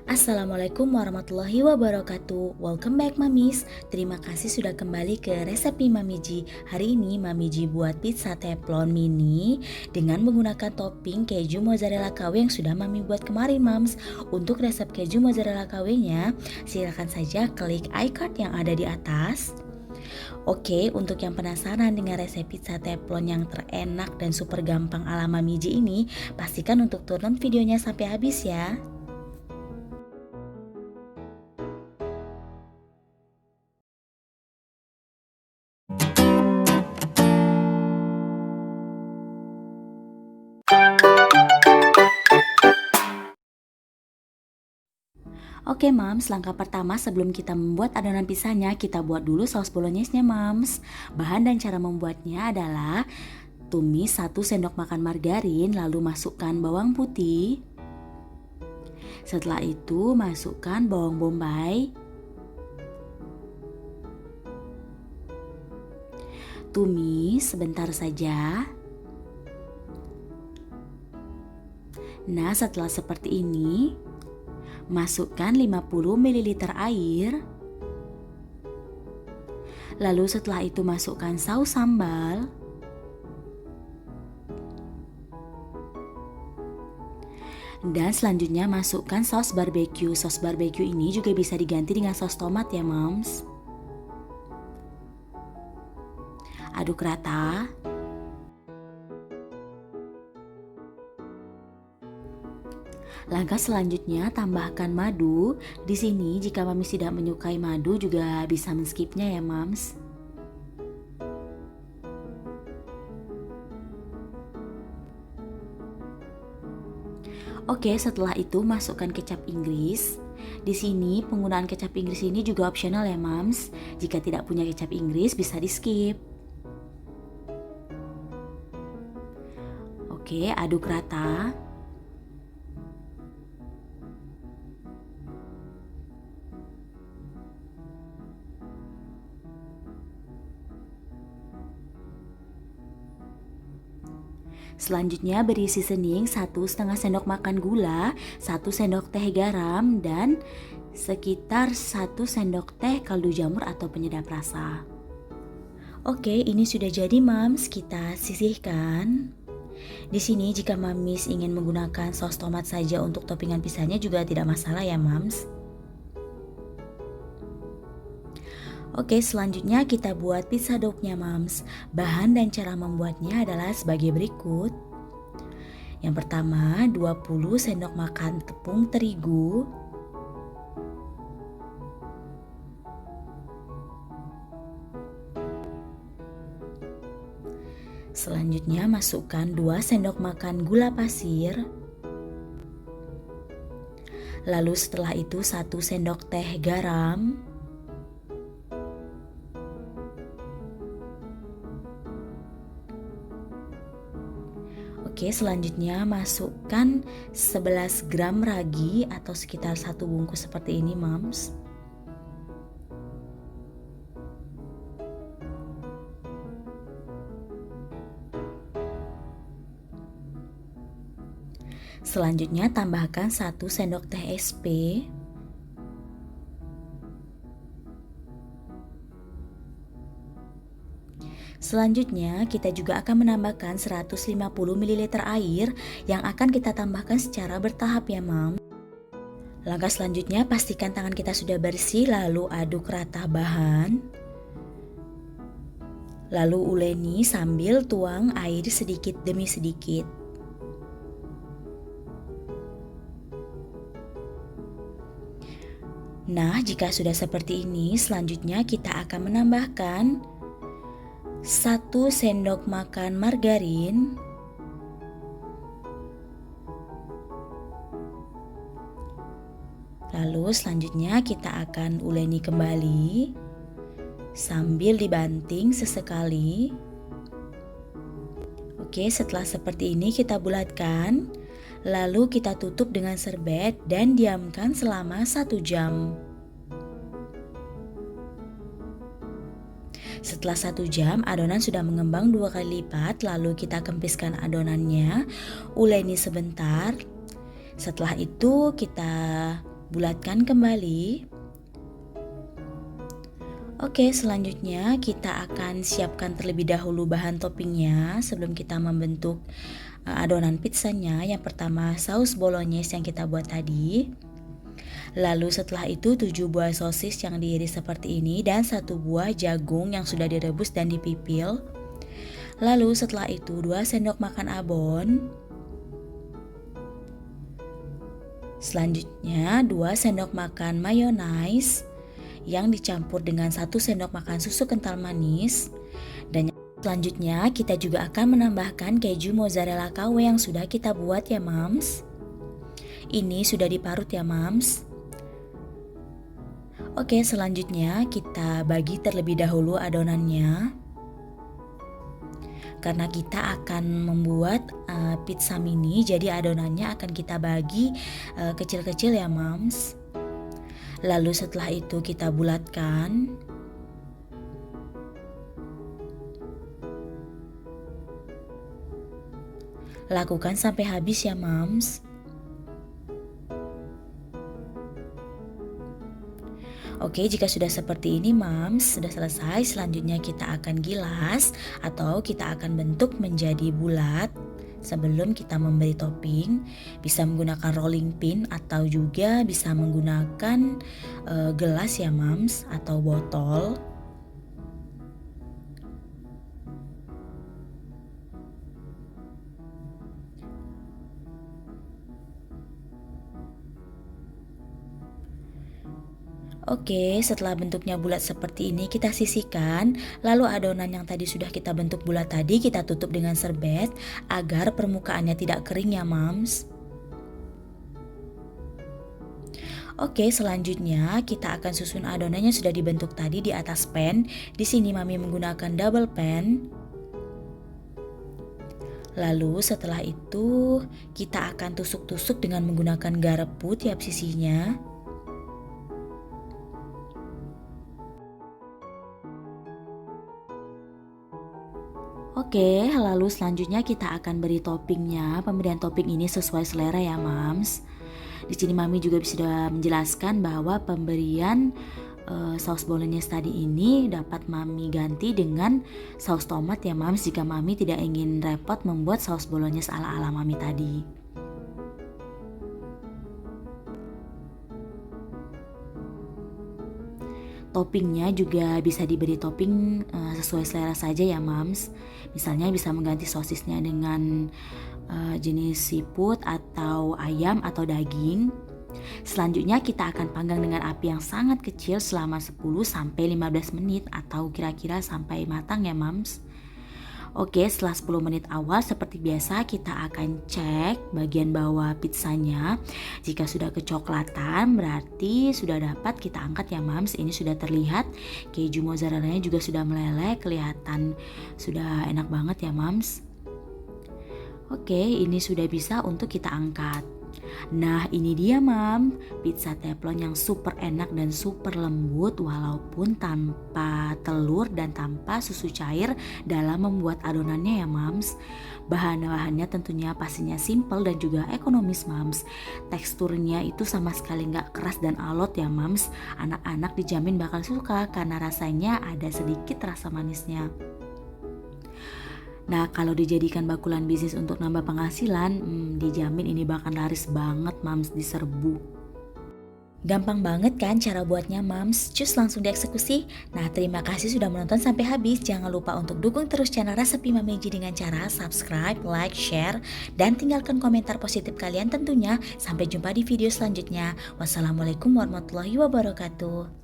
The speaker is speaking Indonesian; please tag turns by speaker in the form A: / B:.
A: Assalamualaikum warahmatullahi wabarakatuh. Welcome back Mamis. Terima kasih sudah kembali ke Resepi Mamiji. Hari ini Mamiji buat pizza teflon mini dengan menggunakan topping keju mozzarella KW yang sudah Mami buat kemarin Mams. Untuk resep keju mozzarella KW-nya, silakan saja klik icon yang ada di atas. Oke, untuk yang penasaran dengan resep pizza teflon yang terenak dan super gampang ala Mamiji ini, pastikan untuk tonton videonya sampai habis ya. Oke Mams, langkah pertama sebelum kita membuat adonan pizzanya, kita buat dulu saus bolognese-nya Mams. Bahan dan cara membuatnya adalah tumis 1 sendok makan margarin, lalu masukkan bawang putih. Setelah itu masukkan bawang bombay. Tumis sebentar saja. Nah, setelah seperti ini, masukkan 50 ml air. Lalu setelah itu masukkan saus sambal. Dan selanjutnya masukkan saus barbeque. Saus barbeque ini juga bisa diganti dengan saus tomat ya Moms. Aduk rata. Langkah selanjutnya tambahkan madu. Di sini jika Mami tidak menyukai madu juga bisa men-skipnya ya Mams. Oke, setelah itu masukkan kecap Inggris. Di sini penggunaan kecap Inggris ini juga opsional ya Mams. Jika tidak punya kecap Inggris bisa di-skip. Oke, aduk rata. Selanjutnya beri seasoning 1,5 sendok makan gula, 1 sendok teh garam, dan sekitar 1 sendok teh kaldu jamur atau penyedap rasa. Oke, ini sudah jadi Mams, kita sisihkan. Di sini jika Mamis ingin menggunakan saus tomat saja untuk toppingan pizzanya juga tidak masalah ya Mams. Oke, selanjutnya kita buat pizza dough-nya Mams. Bahan dan cara membuatnya adalah sebagai berikut. Yang pertama, 20 sendok makan tepung terigu. Selanjutnya masukkan 2 sendok makan gula pasir. Lalu setelah itu 1 sendok teh garam. Oke, selanjutnya masukkan 11 gram ragi atau sekitar 1 bungkus seperti ini Mams. Selanjutnya tambahkan 1 sendok teh SP. Selanjutnya kita juga akan menambahkan 150 ml air yang akan kita tambahkan secara bertahap ya Mam. Langkah selanjutnya pastikan tangan kita sudah bersih, lalu aduk rata bahan. Lalu uleni sambil tuang air sedikit demi sedikit. Nah, jika sudah seperti ini, selanjutnya kita akan menambahkan 1 sendok makan margarin. Lalu selanjutnya kita akan uleni kembali sambil dibanting sesekali. Oke, setelah seperti ini kita bulatkan. Lalu kita tutup dengan serbet dan diamkan selama 1 jam. Setelah 1 jam, adonan sudah mengembang 2 kali lipat, lalu kita kempiskan adonannya, uleni sebentar. Setelah itu kita Bulatkan kembali. Oke, selanjutnya kita akan siapkan terlebih dahulu bahan toppingnya sebelum kita membentuk adonan pizzanya. Yang pertama saus bolognese yang kita buat tadi. Lalu setelah itu 7 buah sosis yang diiris seperti ini dan 1 buah jagung yang sudah direbus dan dipipil. Lalu setelah itu 2 sendok makan abon. Selanjutnya 2 sendok makan mayonnaise yang dicampur dengan 1 sendok makan susu kental manis. Dan selanjutnya kita juga akan menambahkan keju mozzarella KW yang sudah kita buat ya mams. Ini sudah diparut ya mams. Oke, selanjutnya kita bagi terlebih dahulu adonannya. Karena kita akan membuat pizza mini, jadi adonannya akan kita bagi kecil-kecil ya mams. Lalu setelah itu kita bulatkan. Lakukan sampai habis ya mams. Oke, jika sudah seperti ini mams, sudah selesai. Selanjutnya kita akan gilas atau kita akan bentuk menjadi bulat. Sebelum kita memberi topping, bisa menggunakan rolling pin atau juga bisa menggunakan gelas ya mams atau botol. Oke, setelah bentuknya bulat seperti ini kita sisihkan. Lalu adonan yang tadi sudah kita bentuk bulat tadi kita tutup dengan serbet agar permukaannya tidak kering ya mams. Oke, selanjutnya kita akan susun adonan yang sudah dibentuk tadi di atas pan. Di sini mami menggunakan double pan. Lalu setelah itu kita akan tusuk-tusuk dengan menggunakan garpu tiap sisinya. Oke, lalu selanjutnya kita akan beri toppingnya. Pemberian topping ini sesuai selera ya mams. Di sini mami juga sudah menjelaskan bahwa pemberian saus bolognese tadi ini dapat mami ganti dengan saus tomat ya mams jika mami tidak ingin repot membuat saus bolognese ala-ala mami tadi. Toppingnya juga bisa diberi topping sesuai selera saja ya mams. Misalnya bisa mengganti sosisnya dengan jenis seafood atau ayam atau daging. Selanjutnya kita akan panggang dengan api yang sangat kecil selama 10-15 menit atau kira-kira sampai matang ya mams. Oke, setelah 10 menit awal seperti biasa kita akan cek bagian bawah pizzanya. Jika sudah kecoklatan berarti sudah dapat kita angkat ya mams. Ini sudah terlihat keju mozzarellanya juga sudah meleleh, kelihatan sudah enak banget ya mams. Oke, ini sudah bisa untuk kita angkat. Nah ini dia mam, pizza teflon yang super enak dan super lembut walaupun tanpa telur dan tanpa susu cair dalam membuat adonannya ya mams. Bahan-bahannya tentunya pastinya simple dan juga ekonomis mams. Teksturnya itu sama sekali nggak keras dan alot ya mams. Anak-anak dijamin bakal suka karena rasanya ada sedikit rasa manisnya. Nah kalau dijadikan bakulan bisnis untuk nambah penghasilan, dijamin ini bakal laris banget mams di serbu. Gampang banget kan cara buatnya mams, cus langsung dieksekusi. Nah terima kasih sudah menonton sampai habis. Jangan lupa untuk dukung terus channel Resepi Mami Ji dengan cara subscribe, like, share, dan tinggalkan komentar positif kalian tentunya. Sampai jumpa di video selanjutnya. Wassalamualaikum warahmatullahi wabarakatuh.